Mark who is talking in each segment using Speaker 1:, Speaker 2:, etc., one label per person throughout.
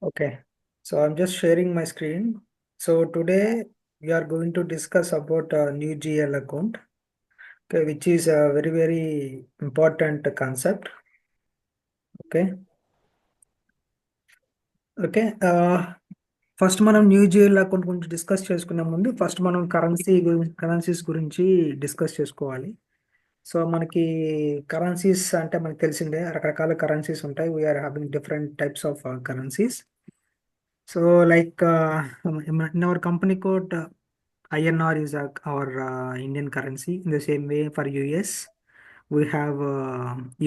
Speaker 1: Okay, so I'm just sharing my screen. So today we are going to discuss about a new GL account, okay, which is a very important concept. Okay, okay. First మనం new GL account గురించి discuss చేసుకునే ముందు first మనం currencies గురించి discuss చేసుకోవాలి. So మనకి currencies అంటే మనకి తెలిసిందే రకరకాల కరెన్సీస్ ఉంటాయి. We are having different types of currencies. So like in our company code, INR is our Indian currency. In the same way, for US, we have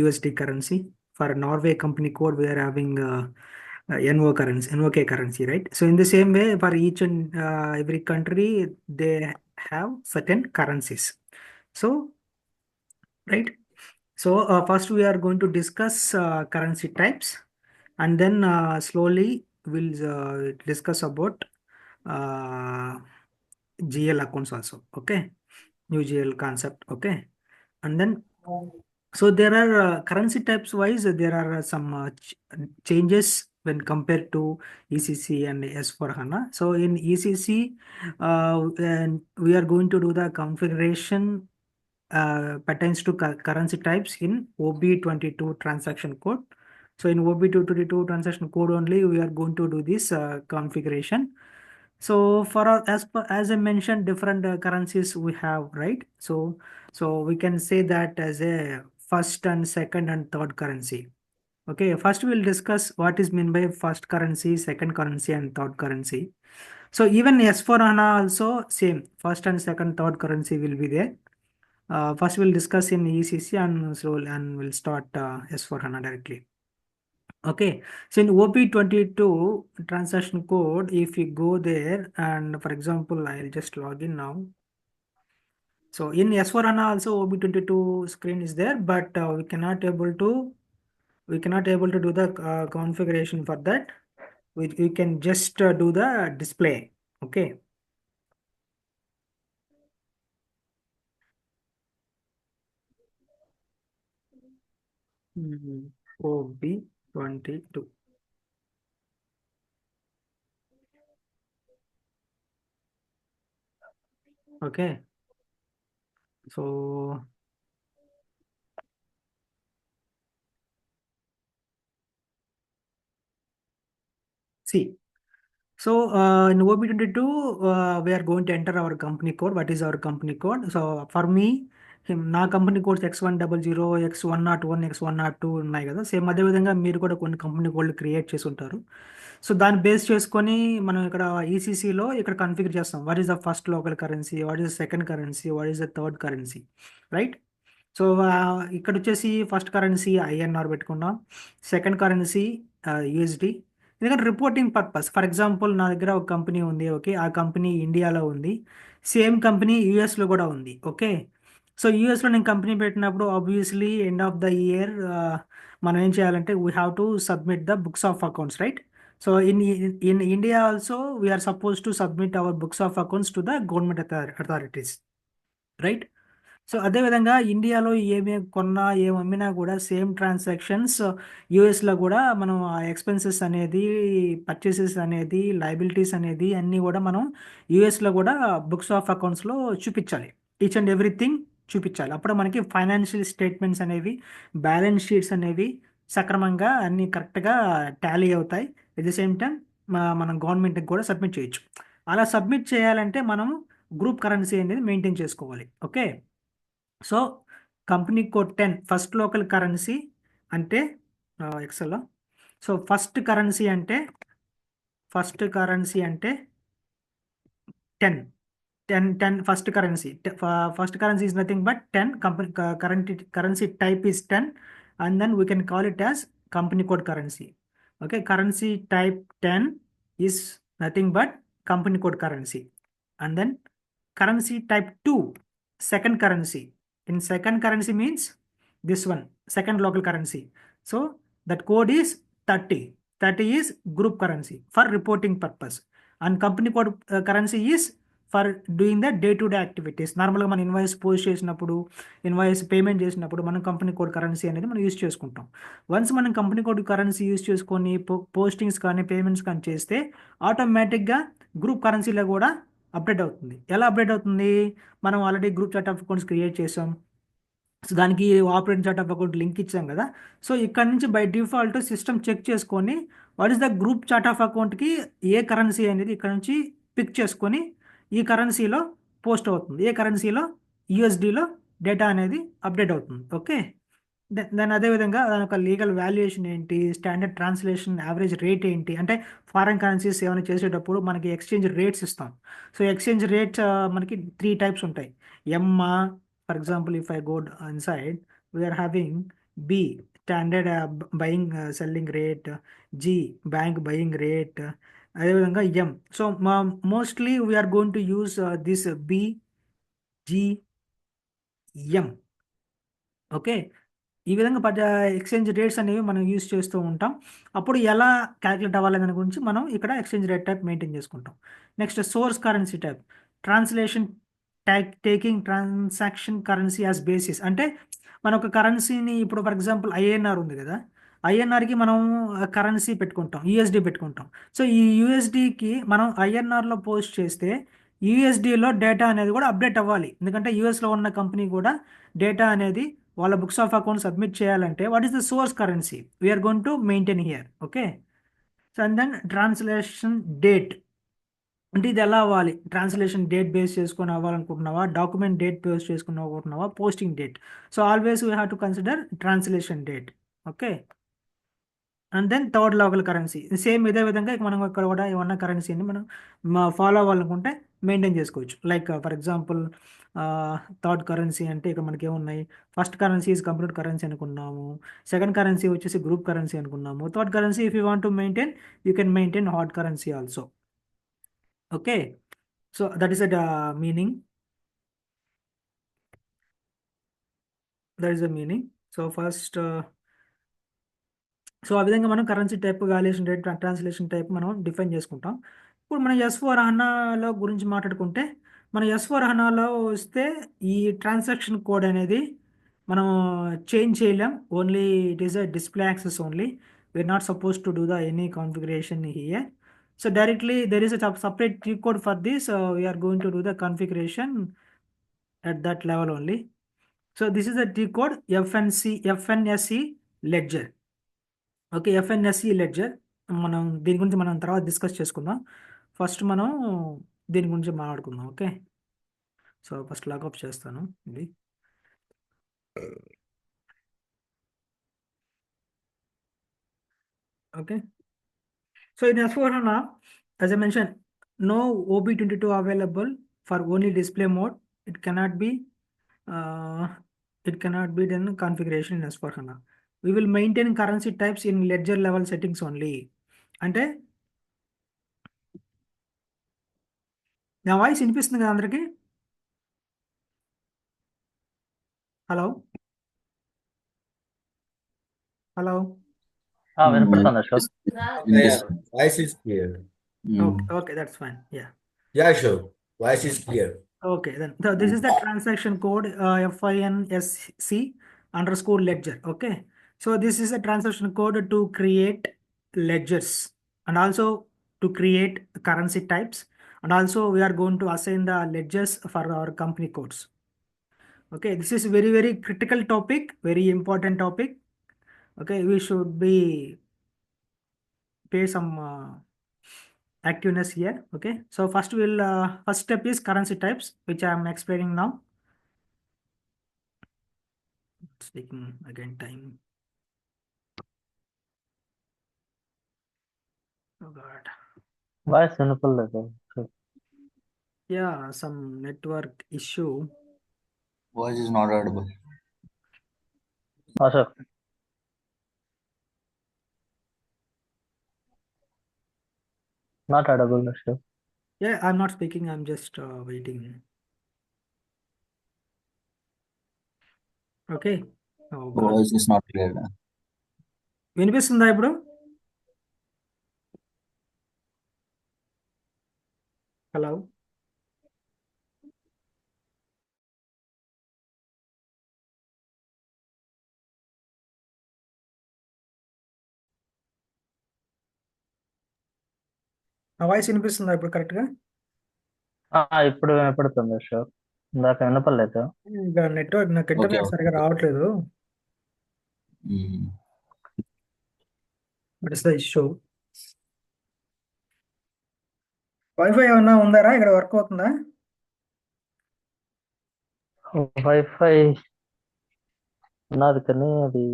Speaker 1: USD currency. For Norway company code, we are having NOK currency, right? So in the same way, for each and every country, they have certain currencies. So, right? So first we are going to discuss currency types, and then slowly we'll discuss about uh, GL accounts also. Okay, new GL concept. Okay, and then so there are currency types wise there are some changes when compared to ECC and S4HANA. So in ECC, and we are going to do the configuration pertains to currency types in OB22 transaction code. So in OB222 transaction code only we are going to do this configuration. So for as I mentioned, different currencies we have, right? So we can say that as a first and second and third currency. Okay, first we'll discuss what is meant by first currency, second currency, and third currency. So even S4HANA also same, first and second, third currency will be there. First we'll discuss in ECC and we'll start S4HANA directly. Okay, so in OP22 transaction code, if you go there and for example, I'll just log in now. So in S4HANA also OB22 screen is there, but we cannot able to do the configuration for that. We can just do the display. Okay. OB22. Okay. So see. So in OB22, we are going to enter our company code. What is our company code? So for me, నా company codes X100, X101, X102 ఉన్నాయి కదా. Same అదే విధంగా మీరు కూడా కొన్ని company కోడ్లు create చేసి ఉంటారు. సో దాన్ని బేస్ చేసుకొని మనం ఇక్కడ ఈసీసీలో ఇక్కడ కన్ఫిగర్ చేస్తాం. What is the first local currency, what is the second currency, what is the third currency, right? So ఇక్కడ వచ్చేసి ఫస్ట్ కరెన్సీ ఐఎన్ఆర్ పెట్టుకున్నాం, సెకండ్ కరెన్సీ యూఎస్డి. ఎందుకంటే రిపోర్టింగ్ పర్పస్, ఫర్ ఎగ్జాంపుల్ నా దగ్గర ఒక కంపెనీ ఉంది, ఓకే, ఆ కంపెనీ ఇండియాలో ఉంది, సేమ్ కంపెనీ యూఎస్లో కూడా ఉంది, ఓకే. సో యూఎస్లో నేను కంపెనీ పెట్టినప్పుడు obviously end of the year మనం ఏం చేయాలంటే we have to submit the books of accounts, right? So in India also we are suppose to submit our books of accounts to the government authorities, right? So అదేవిధంగా ఇండియాలో ఏమే కొన్నా ఏం అమ్మినా కూడా సేమ్ ట్రాన్సాక్షన్స్ యూఎస్లో కూడా మనం ఆ ఎక్స్పెన్సెస్ అనేది, పర్చేసెస్ అనేది, లయబిలిటీస్ అనేది అన్నీ కూడా మనం యూఎస్లో కూడా బుక్స్ ఆఫ్ అకౌంట్స్లో చూపించాలి. ఈచ్ అండ్ ఎవ్రీథింగ్ చూపించాలి. అప్పుడు మనకి ఫైనాన్షియల్ స్టేట్మెంట్స్ అనేవి, బ్యాలెన్స్ షీట్స్ అనేవి సక్రమంగా అన్నీ కరెక్ట్గా టాలీ అవుతాయి. ఎట్ ది సేమ్ టైం మనం గవర్నమెంట్కి కూడా సబ్మిట్ చేయొచ్చు. అలా సబ్మిట్ చేయాలంటే మనం గ్రూప్ కరెన్సీ అనేది మెయింటైన్ చేసుకోవాలి, okay. So company code 10 first local currency అంటే ఎక్సెల్లో. సో ఫస్ట్ కరెన్సీ అంటే 10 first currency is nothing but 10. Currency type is 10, and then we can call it as company code currency. Okay, currency type 10 is nothing but company code currency. And then currency type 2, second currency. In second currency means this one, second local currency. So that code is 30. 30 is group currency for reporting purpose, and company code currency is for doing the day to day activities. నార్మల్గా మనం invoice post చేసినప్పుడు, invoice payment చేసినప్పుడు మనం company code currency అనేది మనం use చేసుకుంటాం. Once మనం company code currency use చేసుకొని పోస్టింగ్స్ కానీ పేమెంట్స్ కానీ చేస్తే ఆటోమేటిక్గా గ్రూప్ కరెన్సీలో కూడా అప్డేట్ అవుతుంది. ఎలా అప్డేట్ అవుతుంది? మనం already group chart of accounts create చేసాం. సో దానికి operating chart of account link ఇచ్చాం కదా. సో ఇక్కడ నుంచి బై డిఫాల్ట్ సిస్టమ్ చెక్ చేసుకొని what is the group chart of అకౌంట్కి ఏ కరెన్సీ అనేది ఇక్కడ నుంచి పిక్ చేసుకొని ఈ కరెన్సీలో పోస్ట్ అవుతుంది. ఏ కరెన్సీలో? యూఎస్డిలో డేటా అనేది అప్డేట్ అవుతుంది. ఓకే, దాని అదేవిధంగా దాని యొక్క లీగల్ వాల్యుయేషన్ ఏంటి, స్టాండర్డ్ ట్రాన్స్లేషన్ యావరేజ్ రేట్ ఏంటి, అంటే ఫారెన్ కరెన్సీస్ ఏమైనా చేసేటప్పుడు మనకి ఎక్స్చేంజ్ రేట్స్ ఇస్తాం. సో ఎక్స్చేంజ్ రేట్స్ మనకి 3 టైప్స్ ఉంటాయి. ఎమ్మా, for example if I go inside we're having B standard buying selling rate, G bank buying rate, అదేవిధంగా M. So mostly we're going to use this B, G, M. Okay, ఈ విధంగా exchange rates అనేవి మనం use చేస్తూ ఉంటాం. అప్పుడు ఎలా calculate అవ్వాలి దాని గురించి మనం ఇక్కడ ఎక్స్చేంజ్ రేట్ టైప్ మెయింటైన్ చేసుకుంటాం. Next source currency type, translation taking transaction currency as basis. అంటే మన ఒక కరెన్సీని ఇప్పుడు ఫర్ ఎగ్జాంపుల్ ఐఎన్ఆర్ ఉంది కదా, ఐఎన్ఆర్కి మనం కరెన్సీ పెట్టుకుంటాం, యూఎస్డి పెట్టుకుంటాం. సో ఈ యూఎస్డికి మనం ఐఎన్ఆర్లో పోస్ట్ చేస్తే యూఎస్డిలో డేటా అనేది కూడా అప్డేట్ అవ్వాలి. ఎందుకంటే యూఎస్లో ఉన్న కంపెనీ కూడా డేటా అనేది వాళ్ళ బుక్స్ ఆఫ్ అకౌంట్ సబ్మిట్ చేయాలంటే what is the source currency we are going to maintain here. Okay, so and then translation date, అంటే ఇది ఎలా అవ్వాలి? ట్రాన్స్లేషన్ డేట్ బేస్ చేసుకొని అవ్వాలనుకుంటున్నావా, డాక్యుమెంట్ డేట్ బేస్ చేసుకుని అనుకుంటున్నావా, posting date. So always we have to consider translation date. Okay, and then third local currency. Same ఇదే విధంగా మనం ఇక్కడ కూడా ఏమన్నా కరెన్సీని మనం ఫాలో అవ్వాలనుకుంటే మెయింటైన్ చేసుకోవచ్చు. Like for example third currency అంటే ఇక్కడ మనకి ఏమున్నాయి? First currency is computer currency అనుకున్నాము, సెకండ్ కరెన్సీ వచ్చేసి గ్రూప్ కరెన్సీ అనుకున్నాము, third currency if you want to maintain you can maintain hard currency also. Okay, so that is the meaning, that is the meaning. So first so ఆ విధంగా మనం currency type, valuation rate, translation type మనం define చేసుకుంటాం. ఇప్పుడు మనం S/4HANAలో గురించి మాట్లాడుకుంటే, మన S/4HANAలో వస్తే ఈ ట్రాన్సాక్షన్ కోడ్ అనేది మనం చేంజ్ చేయలేం. Only it is a display access only. We are not suppose to do the any configuration here. So directly there is a separate key code for this. We are going to do the configuration at that level only. So this is the T code FNSE ledger. Okay, FNSE ledger మనం దీని గురించి మనం తర్వాత discuss చేసుకుందాం. First మనం దీని గురించి మాట్లాడుకుందాం. ఓకే, సో ఫస్ట్ లాగౌట్ చేస్తాను ఇది. Okay, so in S/4HANA, as I mentioned, no OB22 available for only display mode. It cannot be uh, it cannot be done configuration in S/4HANA. We will maintain currency types in ledger level settings only. అంటే నా voice వినిపిస్తుంది కదా అందరికి? Hello hello
Speaker 2: వినపడుతుంది Ashok.
Speaker 3: Yeah, voice is clear.
Speaker 1: Okay, that's fine. Yeah.
Speaker 3: Yeah, sure. Voice is clear.
Speaker 1: Okay, then so this is the transaction code FINSC_ledger. Okay, so this is a transaction code to create ledgers and also to create currency types, and also we are going to assign the ledgers for our company codes. Okay, this is very critical topic, very important topic. Okay, we should be pay some activeness here. Okay, so first first step is currency types, which I am explaining now. It's taking again time. Oh God.
Speaker 2: Voice వినపడలేదు.
Speaker 1: Yeah, some network issue.
Speaker 3: Voice is not audible.
Speaker 2: Ashok not audible Ashok.
Speaker 1: Yeah, I'm not speaking. I'm just waiting. Okay. Oh God.
Speaker 3: Voice is not clear.
Speaker 1: వినిపిస్తుందా ఇప్పుడు? Hello ఆ voice వినిపిస్తుందా ఇప్పుడు కరెక్ట్గా?
Speaker 2: ఇప్పుడు వినపడుతుంది అశోక్. ఇందాక వినపడలేదు.
Speaker 1: ఇంకా నెట్వర్క్ నాకు
Speaker 3: Okay,
Speaker 1: ఇంటర్నెట్
Speaker 3: okay.
Speaker 1: సరిగా రావట్లేదు.
Speaker 3: Mm.
Speaker 1: What is the issue? Wifi ఏమన్నా ఉందారా ఇక్కడ వర్క్ అవుతుందా?
Speaker 2: వైఫై ఉన్నది కానీ అది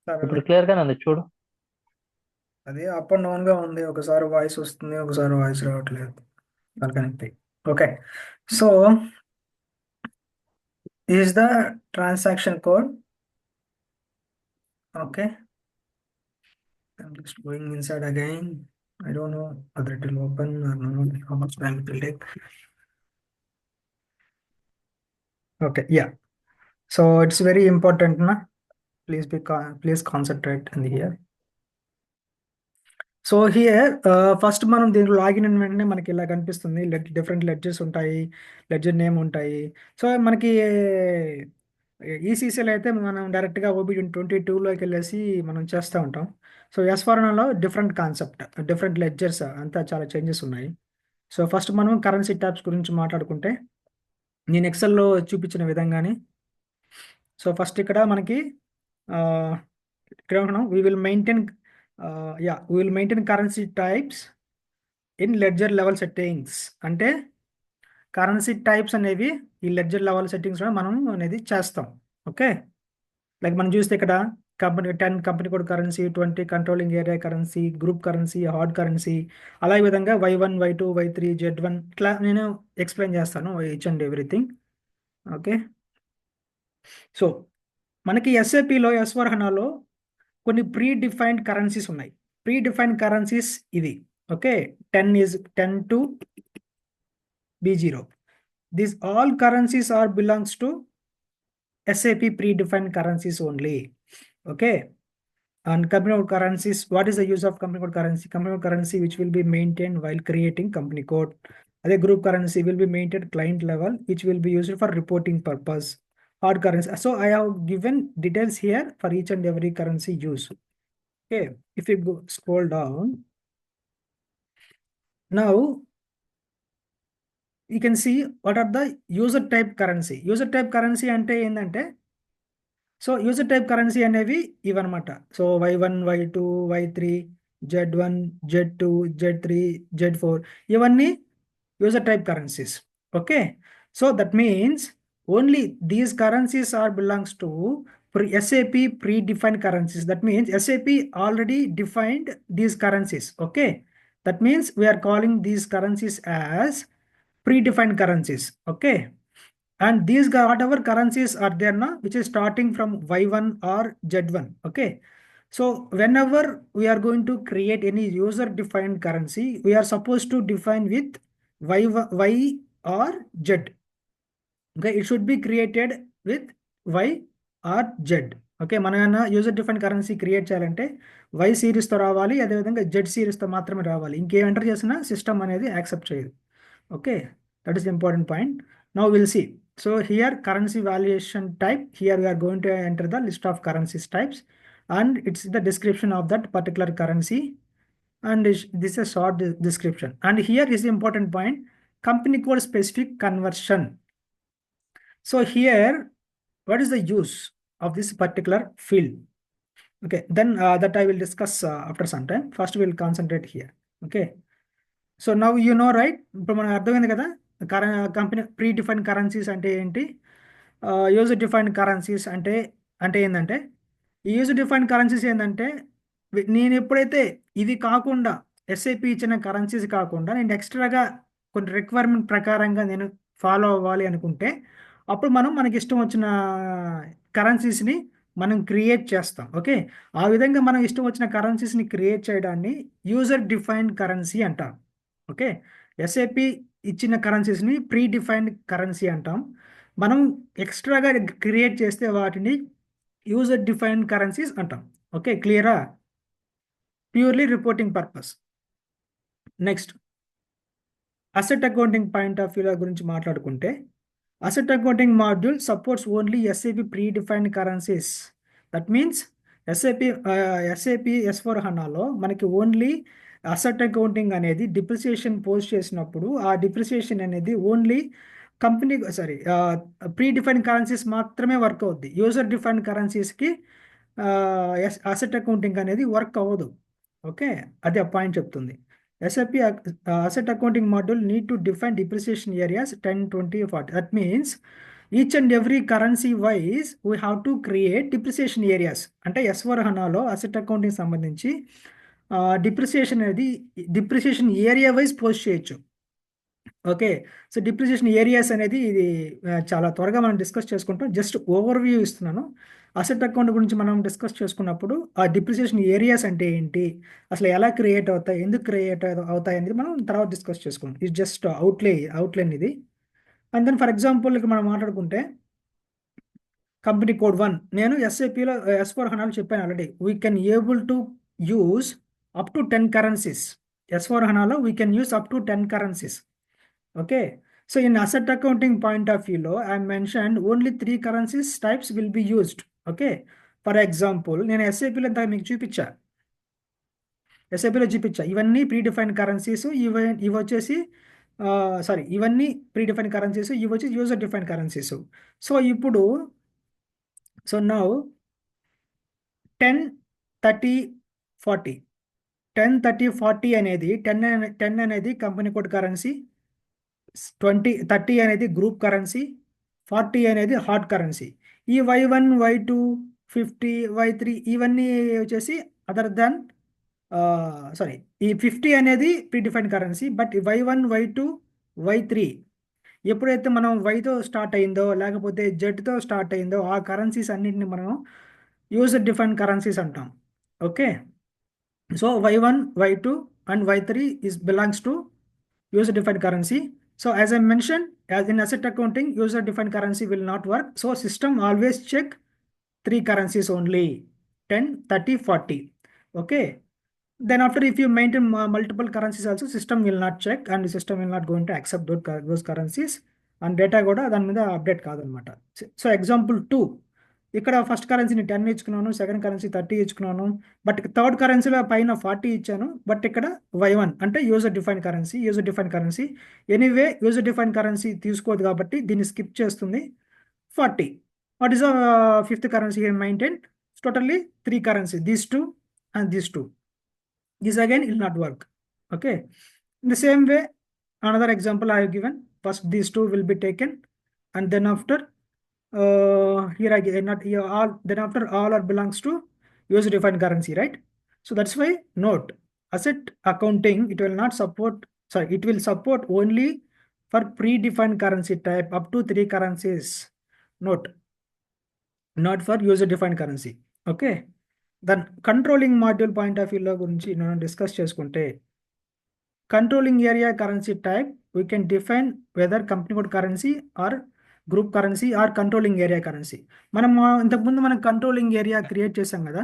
Speaker 1: సరే
Speaker 2: ఇప్పుడు క్లియర్ గానే ఉంది చూడు.
Speaker 1: అది అప్ అండ్ డౌన్ గా ఉంది. ఒకసారి వాయిస్ వస్తుంది, ఒకసారి వాయిస్ రావట్లేదు. Connect. Okay, so is the transaction code. Okay, I'm just going inside again. I don't know whether it will open or not, how much time it will take. Okay, yeah, so it's very important na, please concentrate in here. So here first మనం దీంట్లో login అయిన వెంటనే మనకి ఇలా కనిపిస్తుంది. Different ledges ఉంటాయి, ledger name ఉంటాయి. So మనకి ఈసీసీలో అయితే మనం డైరెక్ట్గా ఓబీ 22లోకి వెళ్ళేసి మనం చేస్తూ ఉంటాం. సో ఎస్ఫార్నాలో డిఫరెంట్ కాన్సెప్ట్, డిఫరెంట్ లెడ్జర్స్ అంతా చాలా చేంజెస్ ఉన్నాయి. సో ఫస్ట్ మనం కరెన్సీ ట్యాబ్స్ గురించి మాట్లాడుకుంటే, నేను ఎక్సెల్లో చూపించిన విధంగానే. సో ఫస్ట్ ఇక్కడ మనకి ఇక్కడ we will maintain currency types in ledger level settings. అంటే కరెన్సీ టైప్స్ అనేవి ఈ లెడ్జర్ లెవెల్ సెట్టింగ్స్ లో మనం అనేది చేస్తాం. ఓకే, లైక్ మనం చూస్తే ఇక్కడ company 10 company code currency, 20 controlling area currency, group currency, hard currency, అలా ఈ విధంగా Y1, Y2, Y3, Z1 ఇట్లా నేను ఎక్స్ప్లెయిన్ చేస్తాను each and everything. Okay, so మనకి ఎస్ఏపిలో S/4HANAలో కొన్ని ప్రీ డిఫైన్డ్ కరెన్సీస్ ఉన్నాయి. ప్రీ డిఫైన్డ్ కరెన్సీస్ ఇది. Okay, 10 to B0. These all currencies are belongs to SAP predefined currencies only. Okay, and company code currencies, what is the use of company code currency? Company code currency which will be maintained while creating company code. Other group currency will be maintained client level, which will be used for reporting purpose. Hard currency, so I have given details here for each and every currency use. Okay, if you go scroll down, now you can see what are the user type currency. User type currency అంటే ఏంటంటే, so user type currency అనేవి ఇవన్నమాట. So Y1, Y2, Y3, Z1, Z2, Z3, Z4 ఇవన్నీ user type currencies. Okay, so that means only these currencies are belongs to SAP predefined currencies. That means SAP already defined these currencies. Okay, that means we are calling these currencies as predefined currencies. Okay, and these whatever currencies are there now, which is starting from Y1 or Z1. Okay, so whenever we are going to create any user defined currency, we are supposed to define with Y or Z. Okay, it should be created with Y or Z. Okay, మన user define currency create చేయాలంటే Y సిరీస్తో రావాలి, అదేవిధంగా Z సిరీస్తో మాత్రమే రావాలి. ఇంకేం enter చేసినా system అనేది accept చేయదు. Okay, that is important point. Now will see. So here currency valuation type, here we are going to enter the list of currencies types, and it's the description of that particular currency, and this is a short description. And here is the important point, company code specific conversion. So here, what is the use of this particular field? Okay, then that I will discuss after some time. First we will concentrate here. Okay, so now you know right, ఇప్పుడు మనకు అర్థమైంది కదా company pre define currencies అంటే ఏంటి, user define currencies అంటే ఏంటంటే, ఈ user define currencies ఏంటంటే, నేను ఎప్పుడైతే ఇవి కాకుండా ఎస్ఐపి ఇచ్చిన కరెన్సీస్ కాకుండా నేను ఎక్స్ట్రాగా కొన్ని రిక్వైర్మెంట్ ప్రకారంగా నేను ఫాలో అవ్వాలి అనుకుంటే, అప్పుడు మనకి ఇష్టం వచ్చిన కరెన్సీస్ని మనం క్రియేట్ చేస్తాం. ఓకే, ఆ విధంగా మనం ఇష్టం వచ్చిన కరెన్సీస్ని క్రియేట్ చేయడాన్ని యూజర్ డిఫైన్డ్ కరెన్సీ అంటాం. ఓకే, ఎస్ఏపి ఇచ్చిన కరెన్సీస్ని ప్రీ డిఫైన్డ్ కరెన్సీ అంటాం. మనం ఎక్స్ట్రాగా క్రియేట్ చేస్తే వాటిని యూజర్ డిఫైన్డ్ కరెన్సీస్ అంటాం. ఓకే, క్లియరా? Purely reporting purpose. Next, asset accounting point of view గురించి మాట్లాడుకుంటే, asset accounting module supports only SAP pre defined currencies. That means SAP S/4HANAలో మనకి ఓన్లీ అసెట్ అకౌంటింగ్ అనేది డిప్రిసియేషన్ పోస్ట్ చేసినప్పుడు ఆ డిప్రిసియేషన్ అనేది only company sorry pre define currencies మాత్రమే work అవుద్ది. యూజర్ డిఫైన్ కరెన్సీస్కి అసెట్ అకౌంటింగ్ అనేది వర్క్ అవ్వదు. ఓకే, అది ఆ పాయింట్ చెప్తుంది. SAP asset accounting module need to define depreciation areas 10, 20, 40. That means each and every currency wise we have to create depreciation areas. అంటే S/4HANAలో asset accounting సంబంధించి depreciation area wise post చేయొచ్చు. Okay, so depreciation areas అనేది ఇది చాలా త్వరగా మనం discuss చేసుకుంటాం. Just overview ఇస్తున్నాను. అసెట్ అకౌంట్ గురించి మనం డిస్కస్ చేసుకున్నప్పుడు ఆ డిప్రిసియేషన్ ఏరియాస్ అంటే ఏంటి, అసలు ఎలా క్రియేట్ అవుతాయి, ఎందుకు క్రియేట్ అవుతాయి అనేది మనం తర్వాత డిస్కస్ చేసుకుంటాం. ఇది జస్ట్ అవుట్లైన్ ఇది. అండ్ దెన్ ఫర్ ఎగ్జాంపుల్కి మనం మాట్లాడుకుంటే కంపెనీ కోడ్ 1 నేను ఎస్ఏపిలో S/4HANAలో చెప్పాను already. We can able to use up to 10 currencies. S/4HANAలో we can use up to 10 currencies. Okay, so in asset accounting point of view, I mentioned only 3 currencies types will be used. Okay, for example, నేను SAPలో మీకు చూపించా. SAPలో చూపించా ఇవన్నీ pre define currencies, ఇవి వచ్చేసి ఇవన్నీ pre define currencies, ఇవి వచ్చి యూజర్ డిఫైన్ కరెన్సీస్. సో ఇప్పుడు నౌ 10, 30, 40. 10, 30, 40 అనేది 10 అనేది కంపెనీ కోడ్ కరెన్సీ, 30 అనేది గ్రూప్ కరెన్సీ, 40 అనేది హార్డ్ కరెన్సీ. ఈ Y1, Y2, 50, Y3 ఇవన్నీ వచ్చేసి అదర్ దాన్ ఈ 50 అనేది predefined currency. But Y1, Y2, Y3 ఎప్పుడైతే మనం వైతో స్టార్ట్ అయిందో లేకపోతే జెడ్తో స్టార్ట్ అయిందో ఆ కరెన్సీస్ అన్నింటిని మనం యూజర్ డిఫైన్ కరెన్సీస్ అంటాం. Okay, so Y1, Y2 and Y3 belongs to user defined currency. So as I mentioned, as in asset accounting, user defined currency will not work. So system always check 3 currencies only, 10, 30, 40. Okay, then after if you maintain multiple currencies also, system will not check and the system will not going to accept those currencies and data కూడా దాని మీద update కాదనమాట. So example 2, ఇక్కడ first కరెన్సీని 10 ఇచ్చుకున్నాను, second currency 30 ఇచ్చుకున్నాను, but third కరెన్సీలో పైన 40 ఇచ్చాను. But ఇక్కడ Y1 అంటే user define currency anyway user define currency తీసుకోదు కాబట్టి దీన్ని స్కిప్ చేస్తుంది. 40. What is the fifth currency here maintain? Totally 3 currency, these 2 and these 2. This again will not work. Okay, in the same way another example I have given. First these 2 will be taken and then after here again not here all, then after all are belongs to user defined currency, right? So that's why note, asset accounting it will not support, it will support only for predefined currency type up to 3 currencies. Note, not for user defined currency. Okay, then controlling module point of view లో గురించి మనం discuss చేసుకుంటే controlling area currency type we can define whether company code currency or group currency or controlling area currency. మనం ఇంతకుముందు మనం controlling area create చేసాం కదా,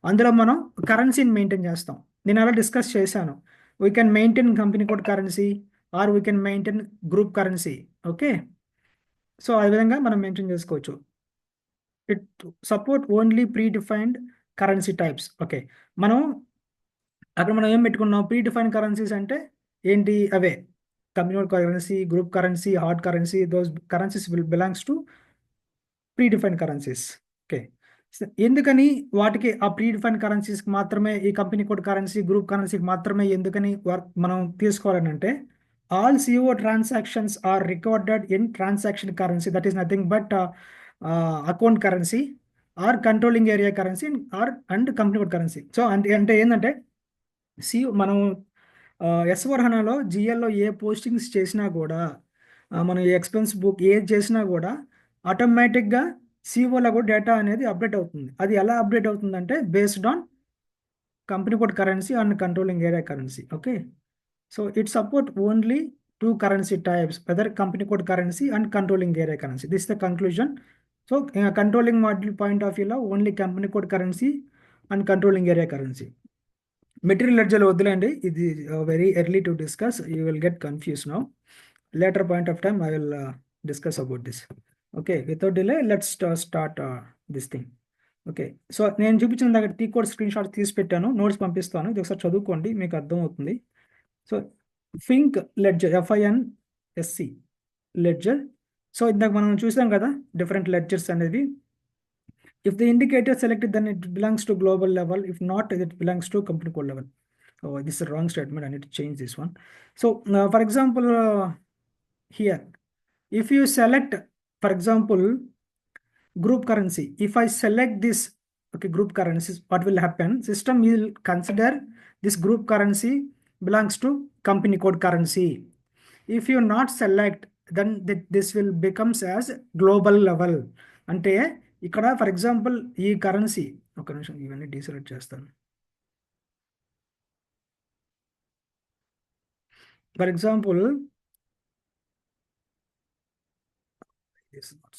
Speaker 1: అందులో మనం కరెన్సీని మెయింటైన్ చేస్తాం. నేను అలా డిస్కస్ చేశాను. We can maintain company code currency or we can maintain group currency. Okay, so ఆ విధంగా మనం మెయింటైన్ చేసుకోవచ్చు. It support only pre defined currency types. Okay, అక్కడ మనం ఏం పెట్టుకున్నాం, ప్రీ డిఫైన్ కరెన్సీస్ అంటే ఏంటి, అవే company code currency, group currency, hard currency, those currencies will belongs to pre define currencies. Okay, ఎందుకని వాటికి ఆ ప్రీ డిఫైన్ కరెన్సీస్కి మాత్రమే, ఈ కంపెనీ కోడ్ కరెన్సీ, గ్రూప్ కరెన్సీకి మాత్రమే ఎందుకని మనం తీసుకోవాలని అంటే, all CO transactions are recorded in transaction currency, that is nothing but account currency or controlling area currency and company code currency. So అంటే ఏంటంటే మనం S/4HANAలో GLలో ఏ పోస్టింగ్స్ చేసినా కూడా, మనం ఎక్స్పెన్స్ బుక్ ఏది చేసినా కూడా ఆటోమేటిక్గా COలో కూడా డేటా అనేది అప్డేట్ అవుతుంది. అది ఎలా అప్డేట్ అవుతుందంటే based on company code currency and controlling area currency. Okay, so it support only 2 currency types, whether company code currency and controlling area currency. This the conclusion. So controlling module point of వ్యూలో only company code currency and controlling area currency. Material లెడ్జర్లో వద్దులేండి, ఇది very early to discuss, you will get confuse now. Later point of time I will discuss about this. Okay, without delay let's start this thing. Okay. So నేను చూపించిన దగ్గర T code screen shot తీసి పెట్టాను, notes పంపిస్తాను, ఇది ఒకసారి చదువుకోండి, మీకు అర్థమవుతుంది. సో ఫింక్ లెడ్జర్, FINSC లెడ్జర్. సో ఇందాక మనం చూసాం కదా డిఫరెంట్ లెడ్జర్స్ అనేది. If the indicator selected, then it belongs to global level. If not, it belongs to company code level. Oh, this is a wrong statement. I need to change this one. So, for example, here, if you select, for example, group currency, if I select this, okay, group currencies, what will happen? System will consider this group currency belongs to company code currency. If you not select, then this will becomes as global level. అంటే ఇక్కడ for example ఈ currency, ఒక నిమిషం ఇవన్నీ deselect చేస్తాను. For example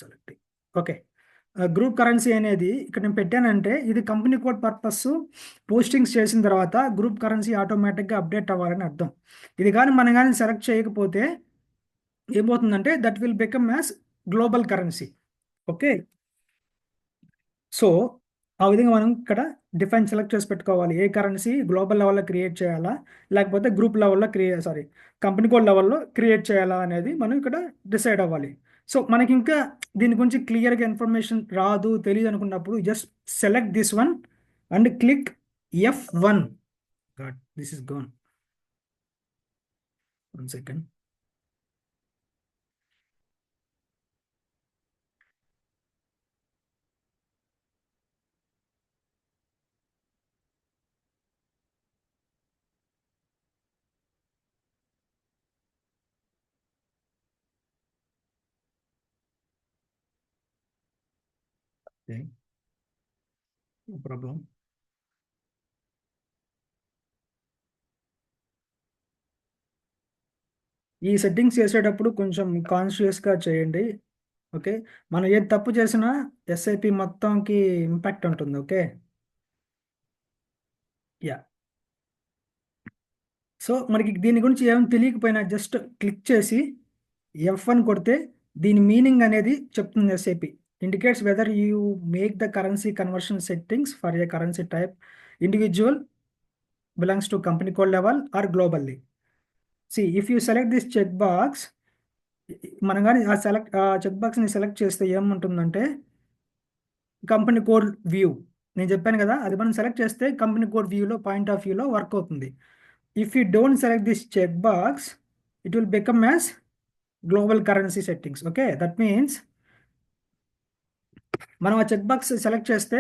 Speaker 1: selecting, okay, group currency అనేది ఇక్కడ నేను పెట్టానంటే ఇది కంపెనీ కోడ్ పర్పస్ పోస్టింగ్స్ చేసిన తర్వాత గ్రూప్ కరెన్సీ ఆటోమేటిక్గా అప్డేట్ అవ్వాలని అర్థం. ఇది కానీ మనం కానీ సెలెక్ట్ చేయకపోతే ఏమవుతుందంటే that will become as global currency. Okay, so ఆ విధంగా మనం ఇక్కడ డిఫైన్ సెలెక్ట్ చేసి పెట్టుకోవాలి. ఏ కరెన్సీ గ్లోబల్ లెవెల్లో క్రియేట్ చేయాలా, లేకపోతే గ్రూప్ లెవెల్లో కంపెనీ కోడ్ లెవెల్లో క్రియేట్ చేయాలా అనేది మనం ఇక్కడ డిసైడ్ అవ్వాలి. సో మనకి ఇంకా దీని గురించి క్లియర్గా ఇన్ఫర్మేషన్ రాదు, తెలియదు అనుకున్నప్పుడు just select this one and click F1. This is gone. 1 second. Okay. No problem. ఈ సెట్టింగ్స్ చేసేటప్పుడు కొంచెం కాన్షియస్గా చేయండి. ఓకే, మనం ఏది తప్పు చేసినా SIP మొత్తంకి ఇంపాక్ట్ ఉంటుంది. Okay, yeah. సో మనకి దీని గురించి ఏమైనా తెలియకపోయినా జస్ట్ క్లిక్ చేసి F1 కొడితే దీని మీనింగ్ అనేది చెప్తుంది. SIP indicates whether you make the currency conversion settings for a currency type individual, belongs to company code level or globally. See, if you select this checkbox, మనం కానీ ఆ check బాక్స్ని select చేస్తే ఏముంటుందంటే కంపెనీ కోడ్ వ్యూ, నేను చెప్పాను కదా, అది మనం సెలెక్ట్ చేస్తే కంపెనీ కోడ్ వ్యూలో పాయింట్ ఆఫ్ వ్యూలో వర్క్ అవుతుంది. If you don't select this check box, it will become as global currency settings. Okay, that means మనం ఆ చెక్ బాక్స్ సెలెక్ట్ చేస్తే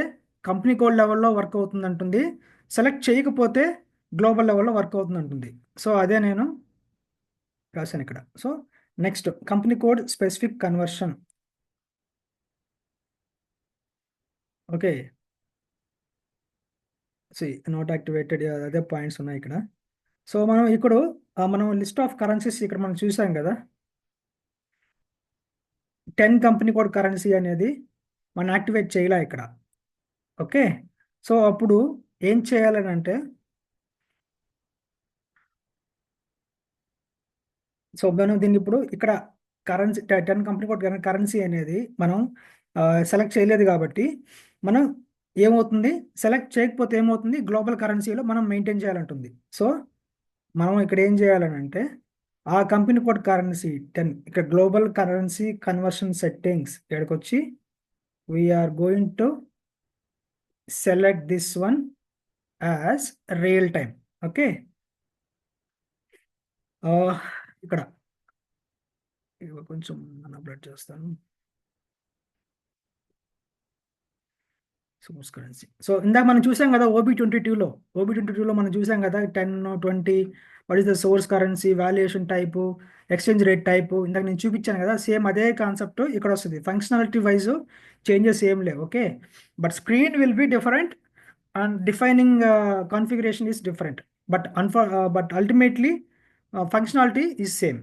Speaker 1: కంపెనీ కోడ్ లెవెల్లో వర్క్ అవుతుంది అంటుంది, సెలెక్ట్ చేయకపోతే గ్లోబల్ లెవెల్లో వర్క్ అవుతుంది అంటుంది. సో అదే నేను రాశాను ఇక్కడ. So next company code specific conversion. Okay, not activated, అదే పాయింట్స్ ఉన్నాయి ఇక్కడ. సో మనం లిస్ట్ ఆఫ్ కరెన్సీస్ ఇక్కడ మనం చూసాం కదా, 10 కంపెనీ కోడ్ కరెన్సీ అనేది మనం యాక్టివేట్ చేయలే ఇక్కడ. ఓకే, సో అప్పుడు ఏం చేయాలని అంటే, సో మనం దీన్ని ఇప్పుడు ఇక్కడ కరెన్సీ 10 కంపెనీ కోడ్ కరెన్సీ అనేది మనం సెలెక్ట్ చేయలేదు కాబట్టి మనం ఏమవుతుంది, సెలెక్ట్ చేయకపోతే ఏమవుతుంది, గ్లోబల్ కరెన్సీలో మనం మెయింటైన్ చేయాలంటుంది. సో మనం ఇక్కడ ఏం చేయాలని అంటే ఆ కంపెనీ కోడ్ కరెన్సీ 10 ఇక్కడ గ్లోబల్ కరెన్సీ కన్వర్షన్ సెట్టింగ్స్ ఇక్కడికి వచ్చి we are going to select this one as real time. Okay, ఇక్కడ కొంచెం అప్డేట్ చేస్తాను. Source currency. సో ఇందాక మనం చూసాం కదా OB22లో మనం చూసాం కదా 10, 20, what is the source currency, valuation type, exchange rate type, ఇందాక నేను చూపించాను కదా, సేమ్ అదే కాన్సెప్ట్ ఇక్కడ వస్తుంది. ఫంక్షనాలిటీ వైజ్ చేంజెస్ ఏం లేవు. Okay, but screen will be different and defining configuration is different, but ultimately functionality is same.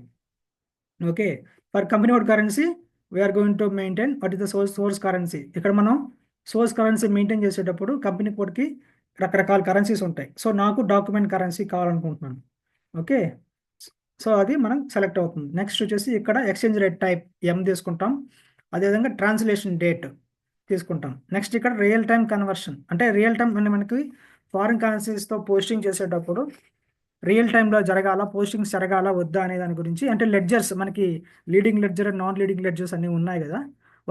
Speaker 1: Okay, for company code currency we are going to maintain what is the source currency. ఇక్కడ మనం source currency maintain చేసేటప్పుడు company కోడ్కి రకరకాల currencies ఉంటాయి. So నాకు document currency కావాలనుకుంటున్నాను. Okay, so అది మనం సెలెక్ట్ అవుతుంది. నెక్స్ట్ వచ్చేసి ఇక్కడ ఎక్స్చేంజ్ రేట్ టైప్ M తీసుకుంటాం. అదేవిధంగా ట్రాన్స్లేషన్ డేట్ తీసుకుంటాం. నెక్స్ట్ ఇక్కడ రియల్ టైం కన్వర్షన్, అంటే రియల్ టైం అంటే మనకి ఫారిన్ కరెన్సీస్తో పోస్టింగ్ చేసేటప్పుడు రియల్ టైంలో పోస్టింగ్స్ జరగాల వద్దా అనే దాని గురించి, అంటే లెడ్జర్స్ మనకి leading ledger non leading ledgers అన్నీ ఉన్నాయి కదా,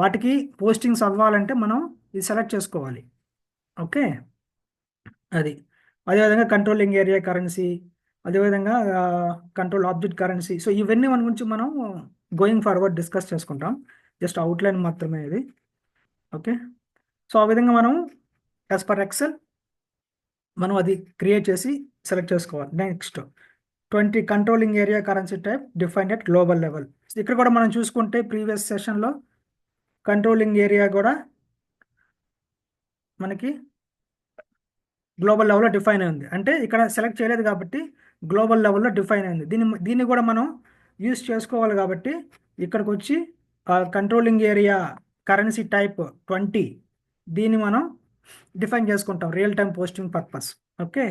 Speaker 1: వాటికి పోస్టింగ్స్ అవ్వాలంటే మనం ఇది సెలెక్ట్ చేసుకోవాలి. ఓకే, అది అదేవిధంగా కంట్రోలింగ్ ఏరియా కరెన్సీ, అదేవిధంగా కంట్రోల్ ఆబ్జెక్ట్ కరెన్సీ. సో ఇవన్నీ మన గురించి మనం గోయింగ్ ఫార్వర్డ్ డిస్కస్ చేసుకుంటాం. జస్ట్ అవుట్లైన్ మాత్రమే ఇది. ఓకే, సో ఆ విధంగా మనం యాజ్ పర్ ఎక్సెల్ మనం అది క్రియేట్ చేసి సెలెక్ట్ చేసుకోవాలి. Next 20 controlling area currency type defined at global level. ఇక్కడ కూడా మనం చూసుకుంటే ప్రీవియస్ సెషన్లో కంట్రోలింగ్ ఏరియా కూడా మనకి గ్లోబల్ లెవెల్లో డిఫైన్ అయింది. అంటే ఇక్కడ సెలెక్ట్ చేయలేదు కాబట్టి గ్లోబల్ లెవెల్లో డిఫైన్ అయింది. దీన్ని కూడా మనం యూస్ చేసుకోవాలి కాబట్టి ఇక్కడికి వచ్చి కంట్రోలింగ్ ఏరియా కరెన్సీ టైప్ 20 దీన్ని మనం డిఫైన్ చేసుకుంటాం real time posting purpose. Okay,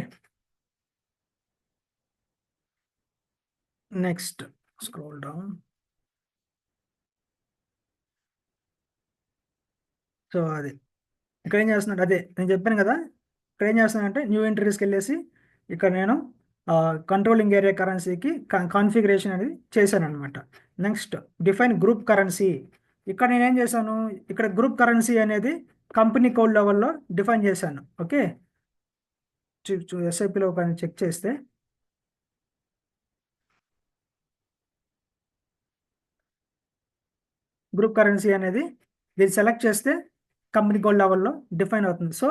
Speaker 1: next scroll down. So అది ఇక్కడ ఏం చేస్తున్నాడు, అదే నేను చెప్పాను కదా, ఇక్కడ ఏం చేస్తున్నానంటే న్యూ ఎంట్రీస్కి వెళ్ళేసి ఇక్కడ నేను కంట్రోలింగ్ ఏరియా కరెన్సీకి కాన్ఫిగరేషన్ అనేది చేశాను అనమాట. Next define group currency. ఇక్కడ నేనేం చేశాను, ఇక్కడ గ్రూప్ కరెన్సీ అనేది కంపెనీ కోడ్ లెవెల్లో డిఫైన్ చేశాను. ఓకే, ఎస్ఐపిలో కానీ చెక్ చేస్తే గ్రూప్ కరెన్సీ అనేది దీన్ని సెలెక్ట్ చేస్తే కంపెనీ కోడ్ లెవెల్లో డిఫైన్ అవుతుంది. So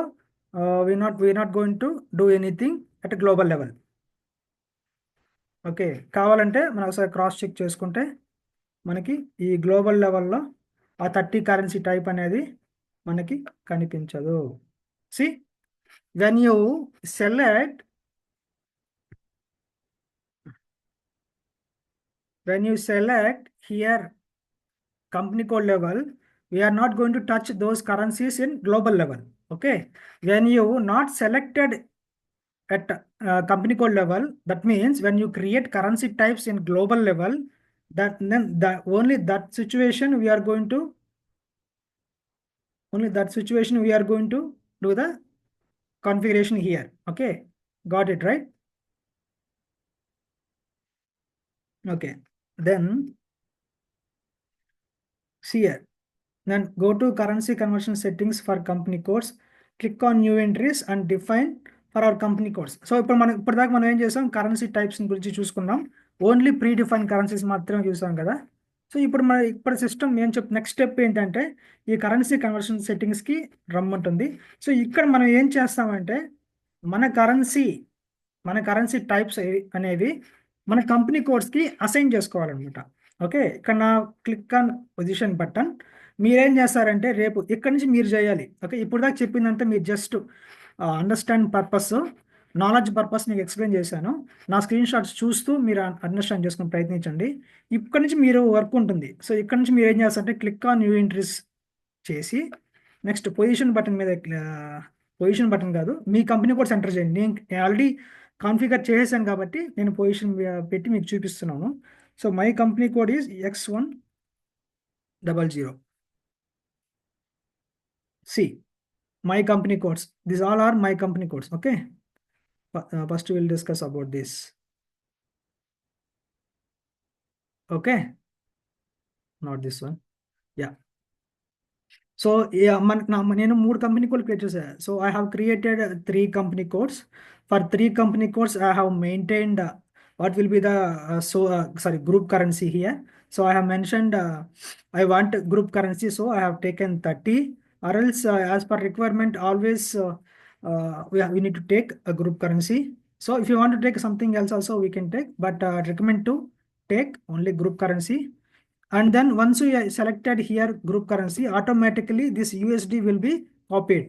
Speaker 1: we not going to do anything at global level. Okay, కావాలంటే మనం ఒకసారి క్రాస్ చెక్ చేసుకుంటే మనకి ఈ గ్లోబల్ లెవెల్లో ఆ 30 కరెన్సీ టైప్ అనేది మనకి కనిపించదు. See when you select here company code level, we are not going to touch those currencies in global level. Okay, when you not selected at company code level, that means when you create currency types in global level, only that situation we are going to do the configuration here. Okay, got it right? Okay, then see here, then go to currency conversion settings for company codes, click on new entries and define for our company codes. So ఇప్పటిదాకా మనం ఏం చేసాం, currency types గురించి చూసుకున్నాం, only pre define currencies మాత్రమే చూసాం కదా. So ఇప్పుడు సిస్టమ్ ఏం నెక్స్ట్ స్టెప్ ఏంటంటే ఈ కరెన్సీ కన్వర్షన్ సెట్టింగ్స్కి రమ్మంటుంది. సో ఇక్కడ మనం ఏం చేస్తామంటే మన కరెన్సీ టైప్స్ అనేవి మన కంపెనీ కోడ్స్కి అసైన్ చేసుకోవాలన్నమాట. ఓకే, ఇక్కడ నా క్లిక్ ఆన్ పొజిషన్ బటన్ మీరేం చేస్తారంటే రేపు ఇక్కడి నుంచి మీరు చేయాలి. ఓకే, ఇప్పుడు దాకా చెప్పిందంటే మీరు just understand purpose, knowledge purpose మీకు ఎక్స్ప్లెయిన్ చేశాను. నా స్క్రీన్ షాట్స్ చూస్తూ మీరు అండర్స్టాండ్ చేసుకుని ప్రయత్నించండి. ఇక్కడి నుంచి మీరు వర్క్ ఉంటుంది. సో ఇక్కడ నుంచి మీరు ఏం చేస్తారంటే క్లిక్ ఆన్ న్యూ ఎంట్రీస్ చేసి నెక్స్ట్ పొజిషన్ బటన్ మీద, పొజిషన్ బటన్ కాదు, మీ కంపెనీ కోడ్స్ ఎంటర్ చేయండి. నేను ఆల్రెడీ కాన్ఫిగర్ చేసేసాను కాబట్టి నేను పొజిషన్ పెట్టి మీకు చూపిస్తున్నాను. So my company code is X100. See, my company codes. These all are my company codes. Okay. First we will discuss about this. Okay. Not this one. Yeah. So yeah, నేను 3 company code create చేశాను. So I have created 3 company codes. For 3 company codes, I have maintained what will be the group currency here. So I have mentioned I want group currency, so I have taken 30, or else as per requirement always we need to take a group currency. So if you want to take something else also we can take, but recommend to take only group currency. And then once you selected here group currency, automatically this USD will be copied.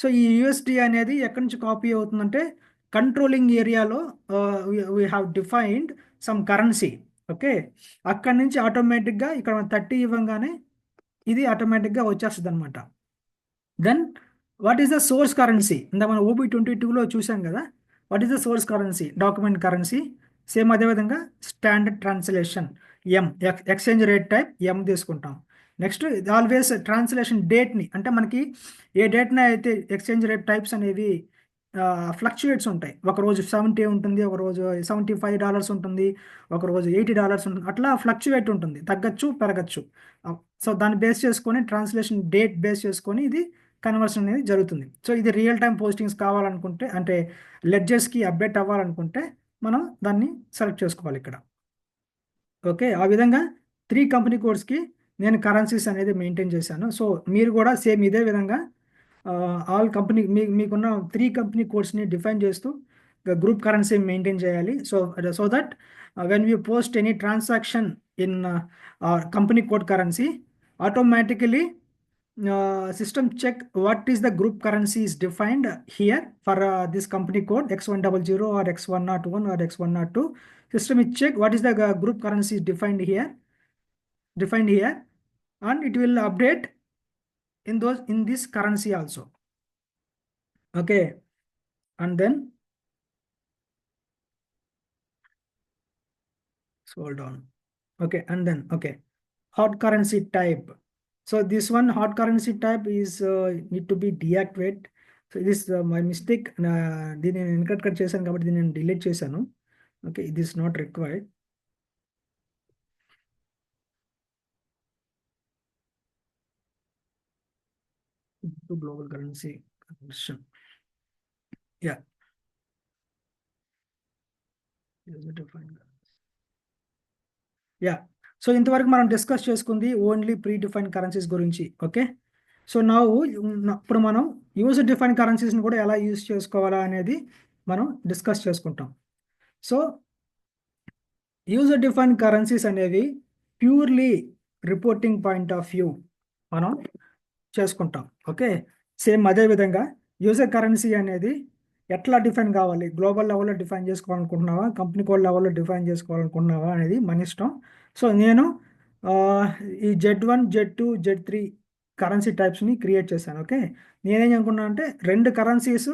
Speaker 1: So ఈ USD అనేది ఎక్కడి నుంచి copy అవుతుందంటే controlling ఏరియాలో we have defined some currency. Okay, అక్కడి నుంచి ఆటోమేటిక్గా ఇక్కడ 30 ఇవ్వగానే ఇది ఆటోమేటిక్గా వచ్చేస్తుంది అనమాట. Then what is the source currency? ఇందా మనం OB22లో చూసాం కదా. What is the source currency? Document currency. Same అదేవిధంగా standard translation M, exchange rate type M తీసుకుంటాం. నెక్స్ట్ ఆల్వేస్ ట్రాన్స్లేషన్ డేట్ని, అంటే మనకి ఏ డేట్ని అయితే ఎక్స్చేంజ్ రేట్ టైప్స్ అనేవి ఫ్లక్చుయేట్స్ ఉంటాయి. ఒక రోజు 70 ఉంటుంది, ఒక రోజు $75 ఉంటుంది, ఒక రోజు $80 ఉంటుంది, అట్లా ఫ్లక్చుయేట్ ఉంటుంది, తగ్గచ్చు పెరగచ్చు. సో దాన్ని బేస్ చేసుకొని ట్రాన్స్లేషన్ డేట్ బేస్ చేసుకొని ఇది కన్వర్షన్ అనేది జరుగుతుంది. సో ఇది రియల్ టైం పోస్టింగ్స్ కావాలనుకుంటే, అంటే లెడ్జర్స్కి అప్డేట్ అవ్వాలనుకుంటే మనం దాన్ని సెలెక్ట్ చేసుకోవాలి ఇక్కడ. ఓకే, ఆ విధంగా 3 కంపెనీ కోడ్స్కి నేను కరెన్సీస్ అనేది మెయింటైన్ చేశాను. సో మీరు కూడా సేమ్ ఇదే విధంగా ఆల్ కంపెనీ మీకున్న 3 కంపెనీ కోడ్స్ని డిఫైన్ చేస్తూ గ్రూప్ కరెన్సీ మెయింటైన్ చేయాలి. So that when you post any transaction in company code currency, automatically system check what is the group currency is defined here for this company code X100 or X101 or X102. System will check what is the group currency is defined here, and it will update in this currency also. Okay, and then scroll down. Okay, and then okay, hard currency type. So this one hard currency type is need to be deactivate. So this my mistake. దీన్ని నేను cut చేశాను కాబట్టి దీన్ని నేను delete చేశాను. Okay, ఇది is not required. To global currency conversion. Yeah, yeah. So ఇంతవరకు మనం డిస్కస్ చేసుకుంది ఓన్లీ ప్రీ డిఫైన్డ్ కరెన్సీస్ గురించి. ఓకే, సో ఇప్పుడు మనం యూజర్ డిఫైన్ కరెన్సీస్ని కూడా ఎలా యూజ్ చేసుకోవాలా అనేది మనం డిస్కస్ చేసుకుంటాం. సో యూజర్ డిఫైన్ కరెన్సీస్ అనేవి purely reporting point of view మనం చేసుకుంటాం. ఓకే, సేమ్ అదే విధంగా యూజర్ కరెన్సీ అనేది ఎట్లా డిఫైన్ కావాలి, గ్లోబల్ లెవెల్లో డిఫైన్ చేసుకోవాలనుకుంటున్నావా, కంపెనీ కోడ్ లెవెల్లో డిఫైన్ చేసుకోవాలనుకుంటున్నావా అనేది మన ఇష్టం. సో నేను ఈ Z1, Z2, Z3 కరెన్సీ టైప్స్ని క్రియేట్ చేశాను. ఓకే, నేనేం అనుకున్నాను అంటే 2 కరెన్సీస్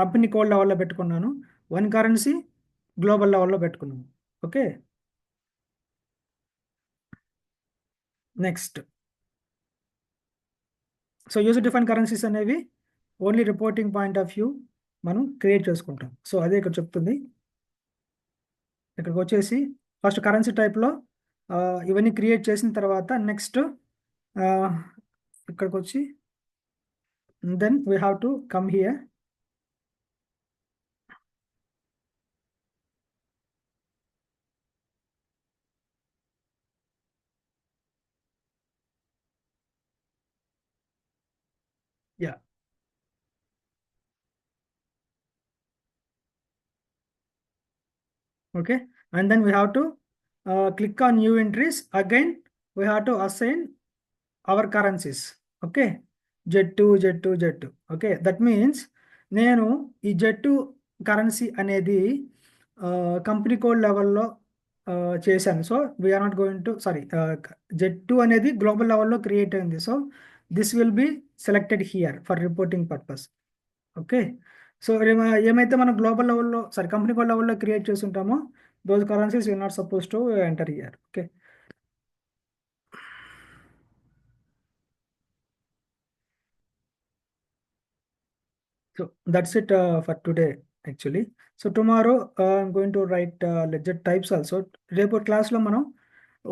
Speaker 1: కంపెనీ కోడ్ లెవెల్లో పెట్టుకున్నాను, 1 కరెన్సీ గ్లోబల్ లెవెల్లో పెట్టుకున్నాను. Okay, next. So user define currencies అనేవి only reporting point of view మనం క్రియేట్ చేసుకుంటాం. సో అదే ఇక్కడ చెప్తుంది. ఇక్కడికి వచ్చేసి ఫస్ట్ కరెన్సీ టైప్లో ఇవన్నీ క్రియేట్ చేసిన తర్వాత నెక్స్ట్ ఇక్కడికి వచ్చి then we have to come here. Yeah, okay, and then we have to click on new entries. Again we have to assign our currencies. Okay, Z2, Z2, Z2. Okay, that means నేను ఈ Z2 currency అనేది company code లెవెల్లో చేశాను. So we are not going to Z2 అనేది global లెవెల్లో create అయింది. So this will be selected here for reporting purpose. Okay, so ఏమైతే మనం గ్లోబల్ లెవెల్లో కంపెనీ కోడ్ లెవెల్లో క్రియేట్ చేసి ఉంటామో those currencies will not suppose to enter here. Okay, so that's it for today actually. So tomorrow I'm going to write ledger types also. రేపు క్లాస్లో మనం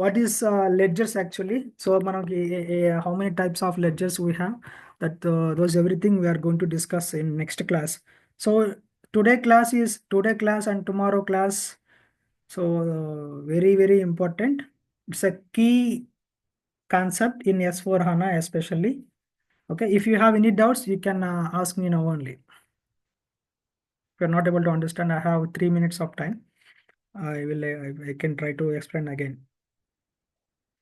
Speaker 1: what is ledgers actually, so మనకి how many types of ledgers we have, that those everything we are going to discuss in next class. So today class and tomorrow class, so very very important. It's a key concept in S4HANA especially. Okay, if you have any doubts you can ask me now only. If you're not able to understand, I have 3 minutes of time. I can try to explain again.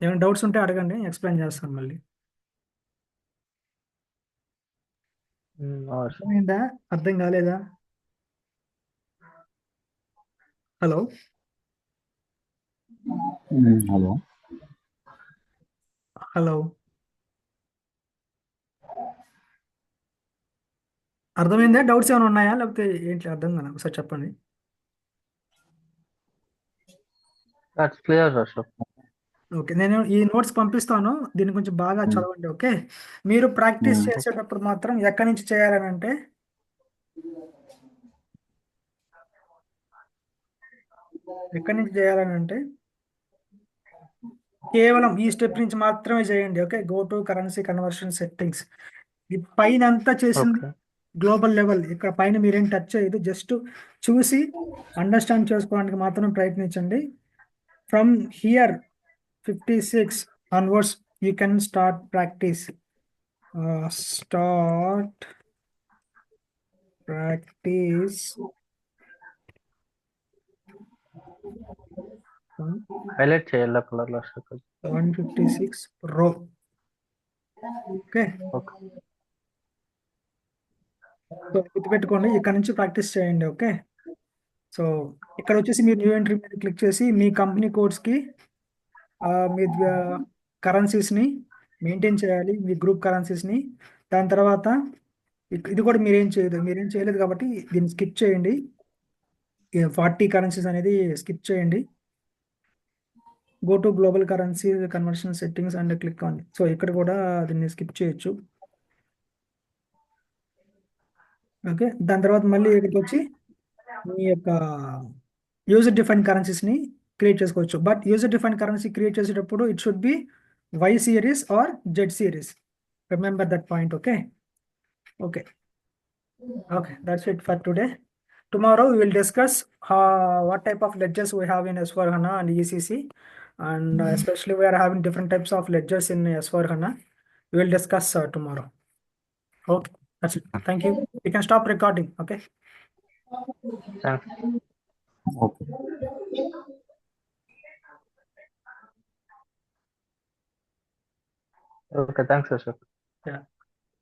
Speaker 1: ఏమైనా doubts ఉంటే అడగండి, explain చేస్తాను మళ్ళీ. అర్థమైందా, అర్థం కాలేదా? Hello
Speaker 3: hello
Speaker 1: hello, అర్థమైందా? Doubts ఏమైనా ఉన్నాయా లేకపోతే ఏంటి, అర్థం కాదు, ఒకసారి చెప్పండి.
Speaker 2: That's clear, Ashok.
Speaker 1: ఓకే, నేను ఈ నోట్స్ పంపిస్తాను, దీన్ని కొంచెం బాగా
Speaker 3: ఉమ్,
Speaker 1: చదవండి. ఓకే, మీరు ప్రాక్టీస్
Speaker 3: ఉమ్,
Speaker 1: చేసేటప్పుడు మాత్రం ఎక్కడి నుంచి చేయాలని అంటే కేవలం ఈ స్టెప్ నుంచి మాత్రమే చేయండి. Okay, go to currency conversion settings. ఈ పైన అంతా చేసింది
Speaker 2: ఓకే
Speaker 1: గ్లోబల్ లెవెల్, ఇక్కడ పైన మీరేం టచ్ చేయదు, జస్ట్ చూసి అండర్స్టాండ్ చేసుకోవడానికి మాత్రం ప్రయత్నించండి. From here 56 onwards you can start practice. Start practice from
Speaker 2: highlight చేయాలి కలర్లో Ashok.
Speaker 1: 156 row. Okay,
Speaker 2: okay
Speaker 1: so గుర్తుపెట్టుకోండి, ఇక్కడ నుంచి ప్రాక్టీస్ చేయండి. ఓకే, సో ఇక్కడ వచ్చేసి మీరు న్యూ ఎంట్రీ మీద క్లిక్ చేసి మీ కంపెనీ కోడ్స్కి మీ కరెన్సీస్ని మెయింటైన్ చేయాలి, మీ గ్రూప్ కరెన్సీస్ని. దాని తర్వాత ఇది కూడా మీరేం చేయలేదు కాబట్టి దీన్ని స్కిప్ చేయండి. 40 కరెన్సీస్ అనేది స్కిప్ చేయండి. Go to global currency conversion settings and click on. So ఇక్కడ కూడా దీన్ని స్కిప్ చేయొచ్చు. ఓకే, దాని తర్వాత మళ్ళీ ఇక్కడికి వచ్చి మీ యొక్క యూజర్ డిఫైన్ కరెన్సీస్ని క్రియేట్ చేసుకోవచ్చు. But user define currency create చేసేటప్పుడు it should be Y series or Z series. Remember that point. Okay, okay, okay, that's it for today. Tomorrow we will discuss what type of ledgers we have in S/4HANA and ECC, and especially we are having different types of ledgers in S/4HANA. We will discuss tomorrow. Okay, that's it. Thank you. You can stop recording. Okay.
Speaker 2: Thanks.
Speaker 3: Okay.
Speaker 2: Okay thanks Ashok.